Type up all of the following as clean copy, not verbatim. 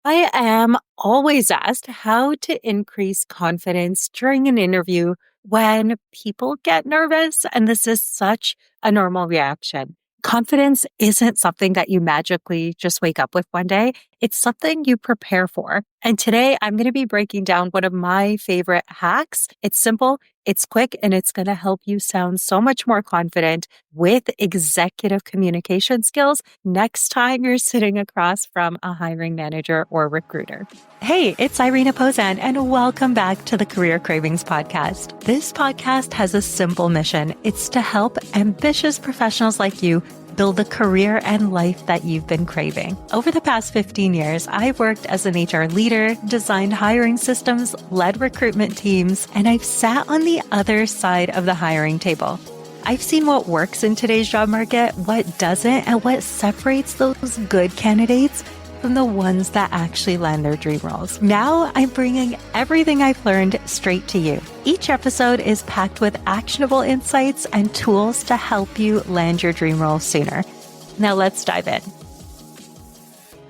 I am always asked how to increase confidence during an interview when people get nervous. And this is such a normal reaction. Confidence isn't something that you magically just wake up with one day. It's something you prepare for. And today I'm going to be breaking down one of my favorite hacks. It's simple, it's quick, and it's going to help you sound so much more confident with executive communication skills next time you're sitting across from a hiring manager or recruiter. Hey, it's Irina Pozan, and welcome back to the Career Cravings Podcast. This podcast has a simple mission. It's to help ambitious professionals like you build the career and life that you've been craving. Over the past 15 years, I've worked as an HR leader, designed hiring systems, led recruitment teams, and I've sat on the other side of the hiring table. I've seen what works in today's job market, what doesn't, and what separates those good candidates from the ones that actually land their dream roles. Now I'm bringing everything I've learned straight to you. Each episode is packed with actionable insights and tools to help you land your dream role sooner. Now let's dive in.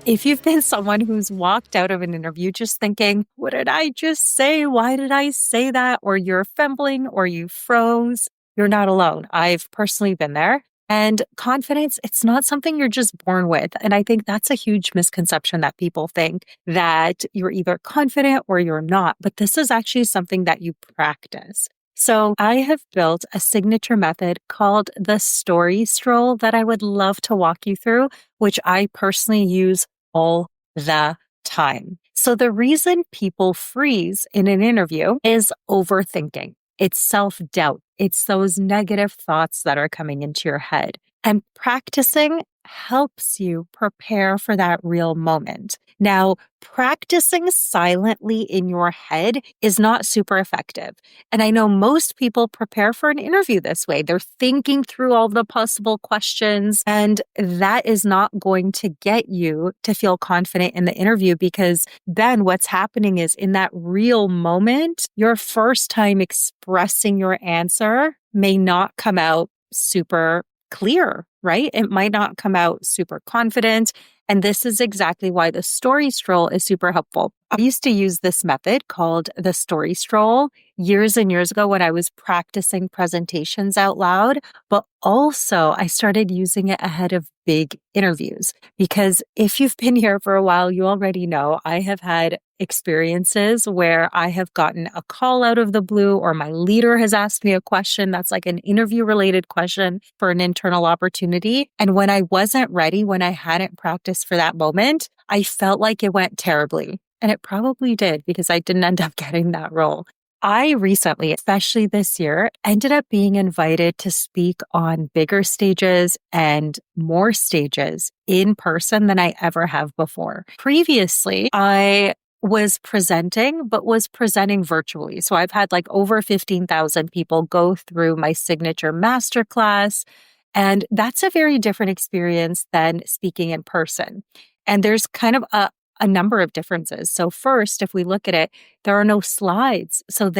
If you've been someone who's walked out of an interview just thinking, what did I just say? Why did I say that? Or you're fumbling or you froze, you're not alone. I've personally been there. And confidence, it's not something you're just born with. And I think that's a huge misconception that people think that you're either confident or you're not. But this is actually something that you practice. So I have built a signature method called the Story Stroll that I would love to walk you through, which I personally use all the time. So the reason people freeze in an interview is overthinking. It's self-doubt. It's those negative thoughts that are coming into your head. And practicing helps you prepare for that real moment. Now, practicing silently in your head is not super effective. And I know most people prepare for an interview this way. They're thinking through all the possible questions, and that is not going to get you to feel confident in the interview, because then what's happening is in that real moment, your first time expressing your answer may not come out super clear, right? It might not come out super confident. And this is exactly why the story stroll is super helpful. I used to use this method called the story stroll years and years ago when I was practicing presentations out loud, but also I started using it ahead of big interviews. Because if you've been here for a while, you already know I have had experiences where I have gotten a call out of the blue, or my leader has asked me a question that's like an interview related question for an internal opportunity. And when I wasn't ready, when I hadn't practiced for that moment, I felt like it went terribly. And it probably did, because I didn't end up getting that role. I recently, especially this year, ended up being invited to speak on bigger stages and more stages in person than I ever have before. Previously, I was presenting, but was presenting virtually. So I've had like over 15,000 people go through my signature masterclass. And that's a very different experience than speaking in person. And there's kind of a number of differences. So first, if we look at it, there are no slides. So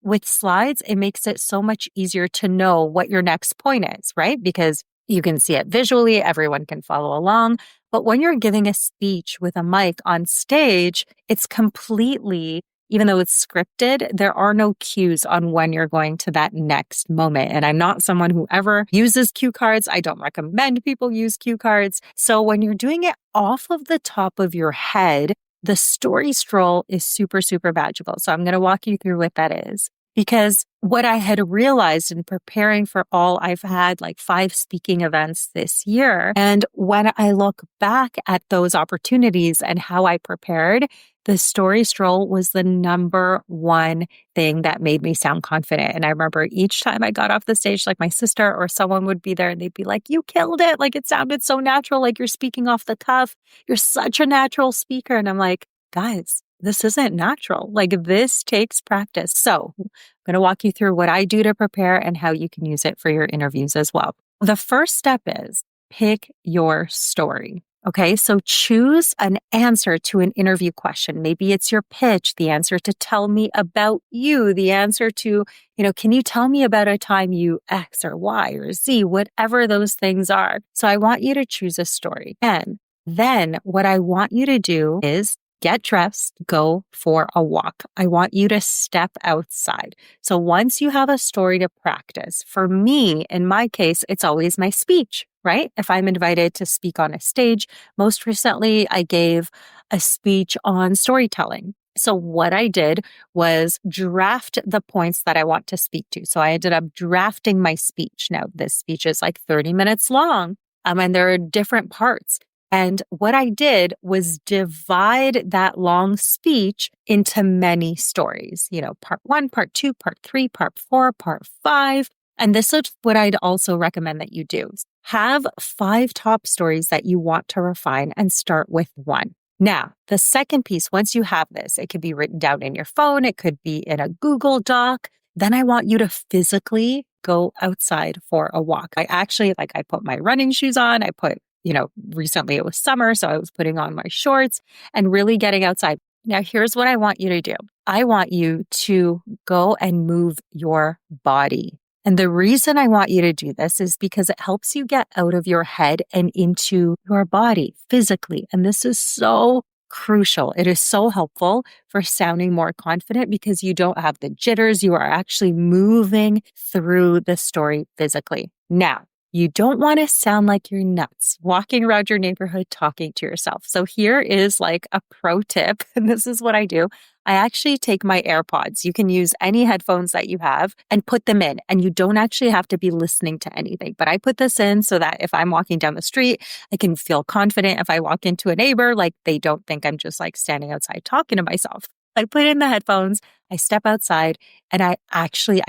with slides, it makes it so much easier to know what your next point is, right? Because you can see it visually, everyone can follow along. But when you're giving a speech with a mic on stage, it's completely, even though it's scripted, there are no cues on when you're going to that next moment. And I'm not someone who ever uses cue cards. I don't recommend people use cue cards. So when you're doing it off of the top of your head, the story stroll is super, super magical. So I'm going to walk you through what that is. Because what I had realized in preparing for I've had like 5 speaking events this year. And when I look back at those opportunities and how I prepared, the story stroll was the number one thing that made me sound confident. And I remember each time I got off the stage, like my sister or someone would be there and they'd be like, you killed it. Like it sounded so natural, like you're speaking off the cuff. You're such a natural speaker. And I'm like, guys, this isn't natural. Like this takes practice. So I'm going to walk you through what I do to prepare and how you can use it for your interviews as well. The first step is pick your story. Okay, so choose an answer to an interview question. Maybe it's your pitch, the answer to tell me about you, the answer to, can you tell me about a time you X or Y or Z, whatever those things are. So I want you to choose a story. And then what I want you to do is get dressed, go for a walk. I want you to step outside. So once you have a story to practice, for me, in my case, it's always my speech, right? If I'm invited to speak on a stage, most recently I gave a speech on storytelling. So what I did was draft the points that I want to speak to. So I ended up drafting my speech. Now, this speech is like 30 minutes long, and there are different parts. And what I did was divide that long speech into many stories, part one, part two, part three, part four, part five. And this is what I'd also recommend that you do. Have 5 top stories that you want to refine and start with one. Now, the second piece, once you have this, it could be written down in your phone, it could be in a Google Doc. Then I want you to physically go outside for a walk. I put my running shoes on. Recently it was summer, so I was putting on my shorts and really getting outside. Now, here's what I want you to do. I want you to go and move your body. And the reason I want you to do this is because it helps you get out of your head and into your body physically. And this is so crucial. It is so helpful for sounding more confident because you don't have the jitters. You are actually moving through the story physically. Now, you don't want to sound like you're nuts walking around your neighborhood talking to yourself. So here is like a pro tip, and this is what I do. I actually take my AirPods. You can use any headphones that you have and put them in, and you don't actually have to be listening to anything. But I put this in so that if I'm walking down the street, I can feel confident. If I walk into a neighbor, like they don't think I'm just like standing outside talking to myself. I put in the headphones, I step outside, and I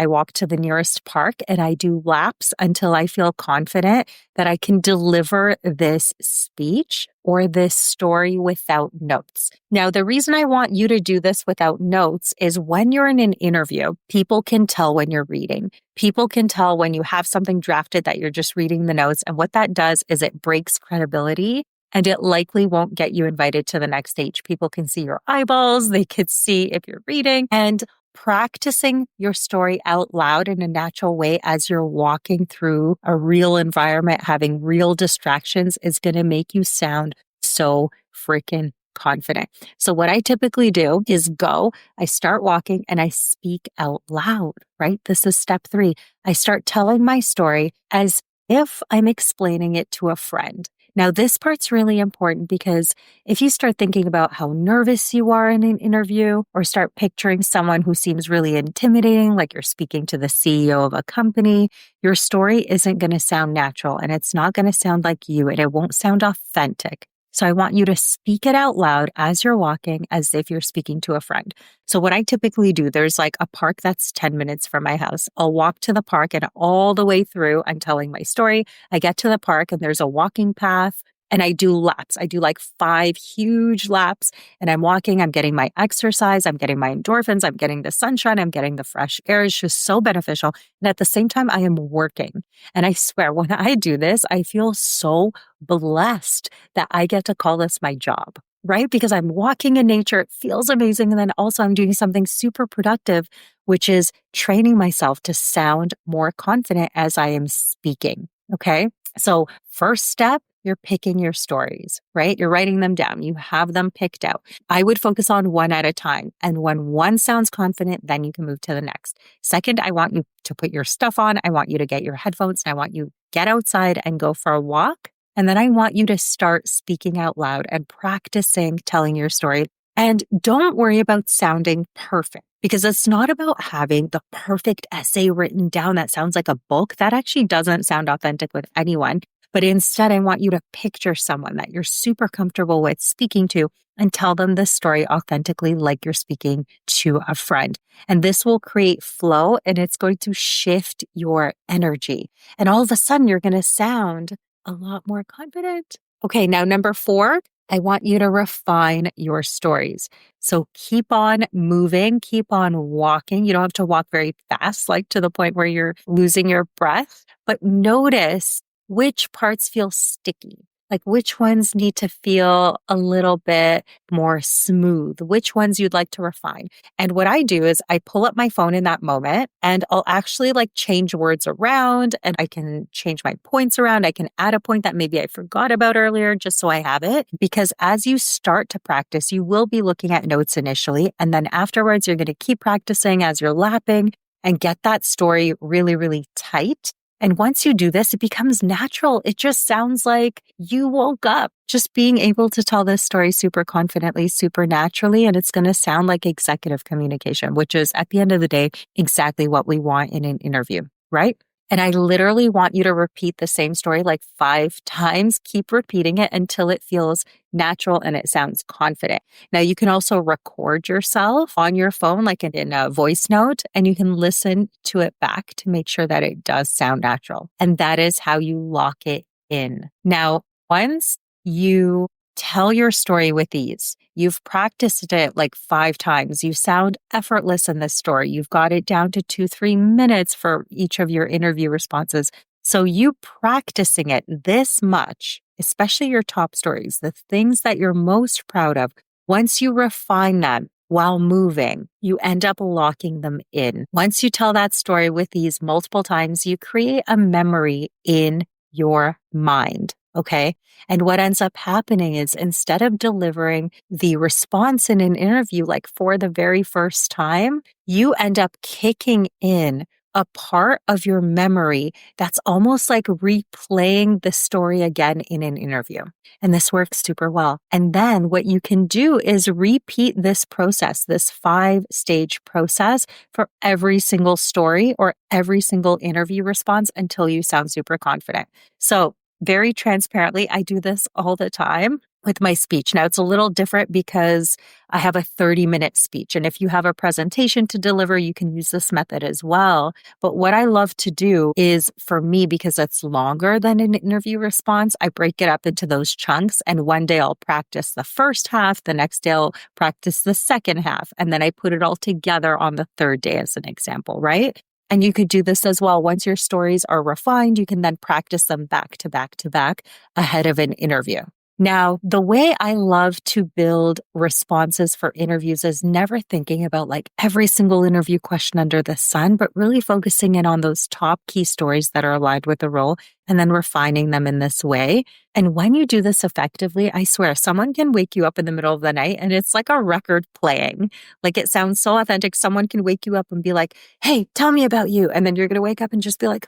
walk to the nearest park and I do laps until I feel confident that I can deliver this speech or this story without notes. Now, the reason I want you to do this without notes is when you're in an interview, people can tell when you're reading. People can tell when you have something drafted that you're just reading the notes. And what that does is it breaks credibility. And it likely won't get you invited to the next stage. People can see your eyeballs. They could see if you're reading. And practicing your story out loud in a natural way as you're walking through a real environment, having real distractions is going to make you sound so freaking confident. So what I typically do is I start walking and I speak out loud, right? This is step 3. I start telling my story as if I'm explaining it to a friend. Now, this part's really important because if you start thinking about how nervous you are in an interview or start picturing someone who seems really intimidating, like you're speaking to the CEO of a company, your story isn't going to sound natural and it's not going to sound like you and it won't sound authentic. So I want you to speak it out loud as you're walking as if you're speaking to a friend. So what I typically do, there's like a park that's 10 minutes from my house. I'll walk to the park and all the way through, I'm telling my story. I get to the park and there's a walking path and I do laps. I do like 5 huge laps and I'm walking, I'm getting my exercise, I'm getting my endorphins, I'm getting the sunshine, I'm getting the fresh air. It's just so beneficial. And at the same time, I am working. And I swear, when I do this, I feel so blessed that I get to call this my job, right? Because I'm walking in nature. It feels amazing. And then also I'm doing something super productive, which is training myself to sound more confident as I am speaking. Okay. So first step, you're picking your stories, right? You're writing them down. You have them picked out. I would focus on one at a time. And when one sounds confident, then you can move to the next. Second, I want you to put your stuff on. I want you to get your headphones and I want you to get outside and go for a walk. And then I want you to start speaking out loud and practicing telling your story. And don't worry about sounding perfect because it's not about having the perfect essay written down that sounds like a book. That actually doesn't sound authentic with anyone. But instead, I want you to picture someone that you're super comfortable with speaking to and tell them this story authentically like you're speaking to a friend. And this will create flow and it's going to shift your energy. And all of a sudden, you're going to sound a lot more confident. Okay, now number 4, I want you to refine your stories. So keep on moving, keep on walking. You don't have to walk very fast, like to the point where you're losing your breath, but notice which parts feel sticky. Like which ones need to feel a little bit more smooth, which ones you'd like to refine. And what I do is I pull up my phone in that moment and I'll actually like change words around and I can change my points around. I can add a point that maybe I forgot about earlier just so I have it. Because as you start to practice, you will be looking at notes initially. And then afterwards, you're going to keep practicing as you're lapping and get that story really, really tight. And once you do this, it becomes natural. It just sounds like you woke up just being able to tell this story super confidently, super naturally. And it's going to sound like executive communication, which is at the end of the day, exactly what we want in an interview, right? And I literally want you to repeat the same story like 5 times. Keep repeating it until it feels natural and it sounds confident. Now, you can also record yourself on your phone, like in a voice note, and you can listen to it back to make sure that it does sound natural. And that is how you lock it in. Now, once you tell your story with ease, you've practiced it like 5 times. You sound effortless in this story. You've got it down to 2-3 minutes for each of your interview responses. So you practicing it this much, especially your top stories, the things that you're most proud of, once you refine them while moving, you end up locking them in. Once you tell that story with ease multiple times, you create a memory in your mind. Okay. And what ends up happening is instead of delivering the response in an interview, like for the very first time, you end up kicking in a part of your memory that's almost like replaying the story again in an interview. And this works super well. And then what you can do is repeat this process, this 5-stage process for every single story or every single interview response until you sound super confident. So very transparently, I do this all the time with my speech. Now, it's a little different because I have a 30-minute speech. And if you have a presentation to deliver, you can use this method as well. But what I love to do is, for me, because it's longer than an interview response, I break it up into those chunks. And one day I'll practice the first half, the next day I'll practice the second half, and then I put it all together on the third day as an example, right? And you could do this as well. Once your stories are refined, you can then practice them back to back to back ahead of an interview. Now, the way I love to build responses for interviews is never thinking about like every single interview question under the sun, but really focusing in on those top key stories that are aligned with the role and then refining them in this way. And when you do this effectively, I swear someone can wake you up in the middle of the night and it's like a record playing. Like it sounds so authentic. Someone can wake you up and be like, hey, tell me about you. And then you're going to wake up and just be like,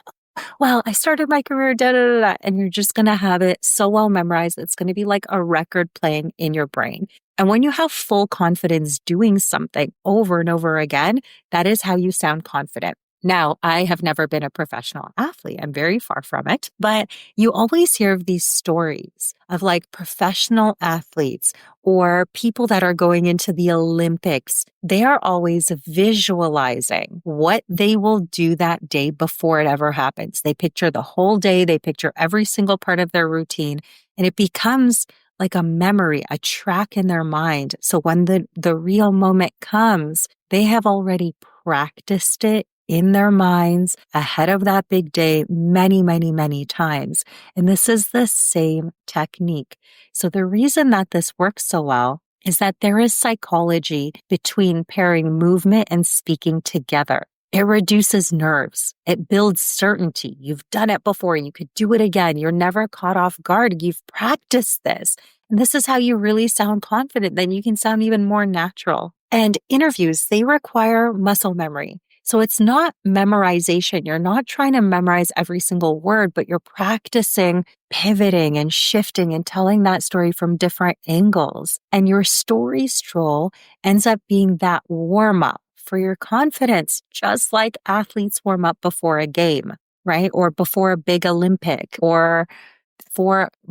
well, I started my career, da, da, da, da, and you're just going to have it so well memorized. It's going to be like a record playing in your brain. And when you have full confidence doing something over and over again, that is how you sound confident. Now, I have never been a professional athlete. I'm very far from it, but you always hear of these stories of like professional athletes or people that are going into the Olympics. They are always visualizing what they will do that day before it ever happens. They picture the whole day. They picture every single part of their routine, and it becomes like a memory, a track in their mind. So when the real moment comes, they have already practiced it in their minds ahead of that big day many, many, many times. And this is the same technique. So the reason that this works so well is that there is psychology between pairing movement and speaking together. It reduces nerves. It builds certainty. You've done it before. You could do it again. You're never caught off guard. You've practiced this. And this is how you really sound confident. Then you can sound even more natural. And interviews, they require muscle memory. So it's not memorization. You're not trying to memorize every single word, but you're practicing pivoting and shifting and telling that story from different angles. And your story stroll ends up being that warm up for your confidence, just like athletes warm up before a game, right? Or before a big Olympic or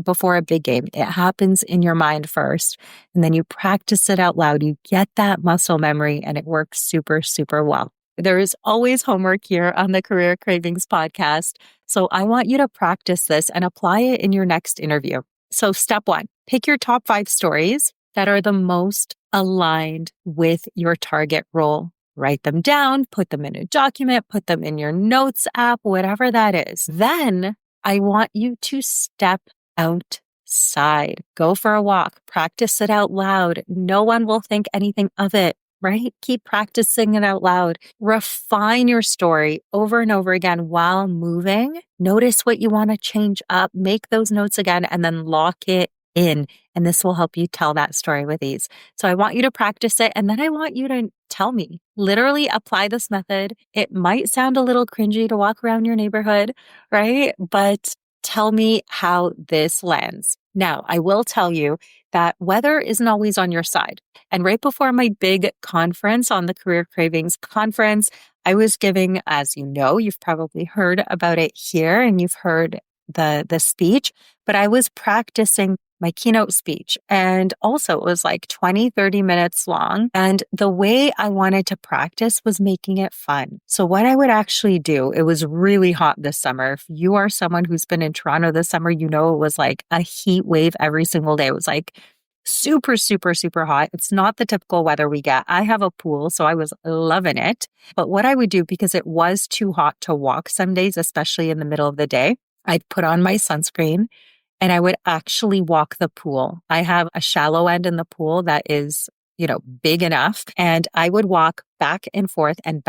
before a big game. It happens in your mind first, and then you practice it out loud. You get that muscle memory, and it works super, super well. There is always homework here on the Career Cravings podcast. So I want you to practice this and apply it in your next interview. So step 1, pick your top 5 stories that are the most aligned with your target role. Write them down, put them in a document, put them in your notes app, whatever that is. Then I want you to step out outside. Go for a walk. Practice it out loud. No one will think anything of it, right? Keep practicing it out loud. Refine your story over and over again while moving. Notice what you want to change up. Make those notes again and then lock it in. And this will help you tell that story with ease. So I want you to practice it. And then I want you to tell me, literally apply this method. It might sound a little cringy to walk around your neighborhood, right? But tell me how this lands. Now, I will tell you that weather isn't always on your side. And right before my big conference on the Career Cravings conference, I was giving, as you know, you've probably heard about it here and you've heard the speech, but I was practicing my keynote speech. And also it was like 20, 30 minutes long. And the way I wanted to practice was making it fun. So what I would actually do, it was really hot this summer. If you are someone who's been in Toronto this summer, you know it was like a heat wave every single day. It was like super, super, super hot. It's not the typical weather we get. I have a pool, so I was loving it. But what I would do, because it was too hot to walk some days, especially in the middle of the day, I'd put on my sunscreen and I would actually walk the pool. I have a shallow end in the pool that is, big enough. And I would walk back and forth and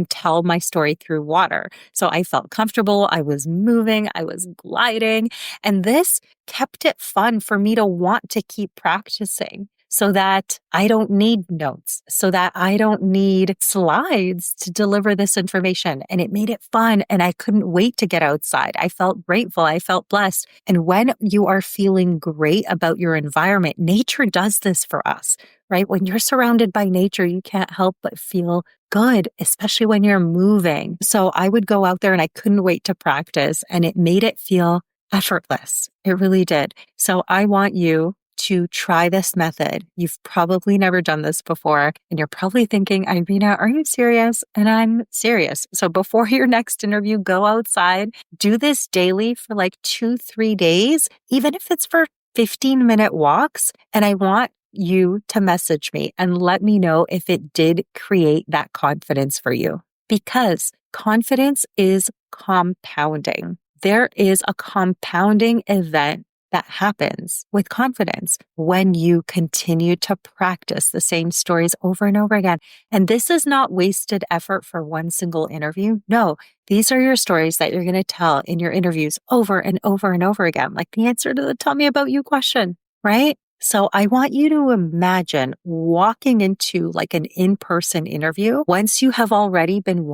tell my story through water. So I felt comfortable. I was moving. I was gliding. And this kept it fun for me to want to keep practicing, so that I don't need notes, so that I don't need slides to deliver this information. And it made it fun. And I couldn't wait to get outside. I felt grateful. I felt blessed. And when you are feeling great about your environment, nature does this for us, right? When you're surrounded by nature, you can't help but feel good, especially when you're moving. So I would go out there and I couldn't wait to practice, and it made it feel effortless. It really did. So I want you to try this method. You've probably never done this before, and you're probably thinking, Irina, are you serious? And I'm serious. So before your next interview, go outside, do this daily for like 2-3 days, even if it's for 15-minute walks. And I want you to message me and let me know if it did create that confidence for you, because confidence is compounding. There is a compounding event that happens with confidence when you continue to practice the same stories over and over again. And this is not wasted effort for one single interview. No, these are your stories that you're going to tell in your interviews over and over and over again, like the answer to the tell me about you question, right? So I want you to imagine walking into like an in-person interview once you have already been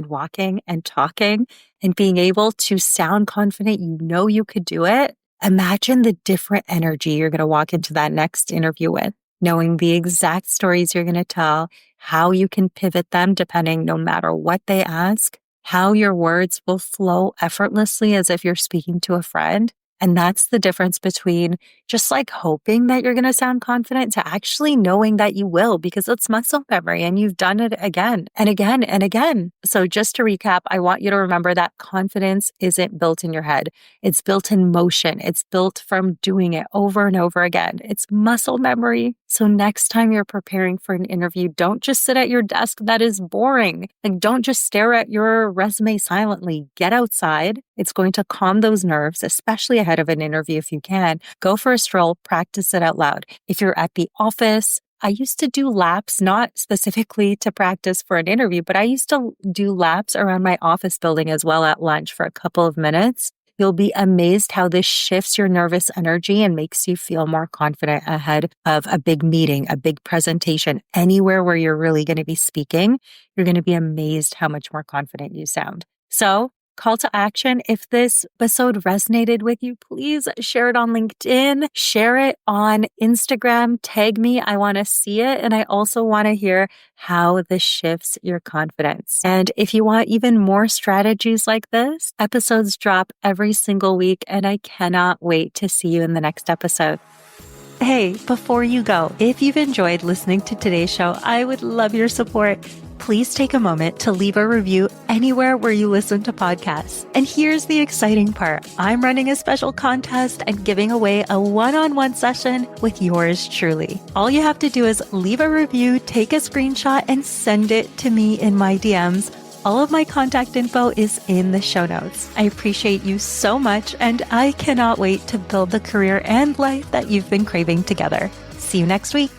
walking and talking and being able to sound confident. You know you could do it. Imagine the different energy you're going to walk into that next interview with, knowing the exact stories you're going to tell, how you can pivot them depending no matter what they ask, how your words will flow effortlessly as if you're speaking to a friend. And that's the difference between just like hoping that you're going to sound confident to actually knowing that you will, because it's muscle memory and you've done it again and again and again. So just to recap, I want you to remember that confidence isn't built in your head. It's built in motion. It's built from doing it over and over again. It's muscle memory. So next time you're preparing for an interview, don't just sit at your desk. That is boring. Like, don't just stare at your resume silently. Get outside. It's going to calm those nerves, especially ahead of an interview if you can. Go for a stroll, practice it out loud. If you're at the office, I used to do laps, not specifically to practice for an interview, but I used to do laps around my office building as well at lunch for a couple of minutes. You'll be amazed how this shifts your nervous energy and makes you feel more confident ahead of a big meeting, a big presentation, anywhere where you're really going to be speaking. You're going to be amazed how much more confident you sound. So, call to action. If this episode resonated with you, please share it on LinkedIn, share it on Instagram, tag me. I want to see it. And I also want to hear how this shifts your confidence. And if you want even more strategies like this, episodes drop every single week, and I cannot wait to see you in the next episode. Hey, before you go, if you've enjoyed listening to today's show, I would love your support. Please take a moment to leave a review anywhere where you listen to podcasts. And here's the exciting part. I'm running a special contest and giving away a one-on-one session with yours truly. All you have to do is leave a review, take a screenshot, and send it to me in my DMs. All of my contact info is in the show notes. I appreciate you so much, and I cannot wait to build the career and life that you've been craving together. See you next week.